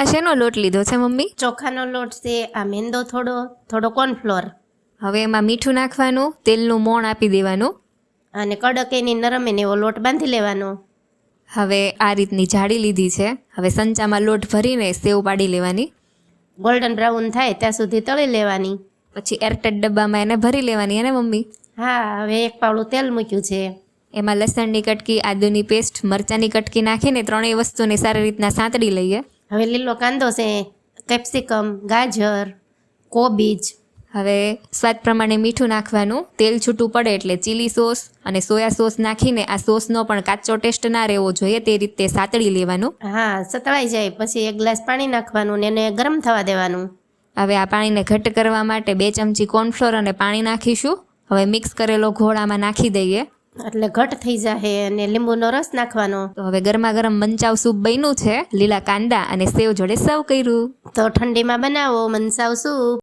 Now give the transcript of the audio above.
આ શેનો લોટ લીધો છે મમ્મી? ચોખાનો લોટ છે, આ મેંદો થોડો કોર્નફ્લોર, હવે એમાં મીઠું નાખવાનું, તેલનું મોણ આપી દેવાનું. અને કડક એની નરમ એને એવો લોટ બાંધી લેવાનો. હવે આ રીતની જાડી લીધી છે. હવે સંચામાં લોટ ભરીને સેવ પાડી લેવાની. ગોલ્ડન બ્રાઉન થાય ત્યાં સુધી તળી લેવાની. પછી એરટાઈટ ડબ્બામાં એને ભરી લેવાની અને મમ્મી. હા, હવે એક પાવડું તેલ મૂક્યું છે. એમાં લસણની કટકી, આદુની પેસ્ટ, મરચાંની કટકી નાખીને ત્રણેય વસ્તુને સારી રીતના સાંતળી લઈએ. હવે લીલો કાંદો છે, કેપ્સિકમ, ગાજર, કોબીજ. હવે સ્વાદ પ્રમાણે મીઠું નાખવાનું. તેલ છૂટું પડે એટલે ચીલી સોસ અને સોયા સોસ નાખીને આ સોસનો પણ કાચો ટેસ્ટ ના રહેવો જોઈએ તે રીતે સાતળી લેવાનું. હા, સતળાઈ જાય પછી 1 ગ્લાસ પાણી નાખવાનું ને એને ગરમ થવા દેવાનું. હવે આ પાણીને ઘટ્ટ કરવા માટે 2 ચમચી કોર્નફ્લોર અને પાણી નાખીશું. હવે મિક્સ કરેલો ઘોળ આમાં નાખી દઈએ એટલે ઘટ થઈ જાય અને લીંબુનો રસ નાખવાનો. તો હવે ગરમા ગરમ મંચાવ સૂપ બન્યું છે. લીલા કાંદા અને સેવ જોડે સર્વ કર્યું. તો ઠંડીમાં બનાવો મંચાવ સૂપ.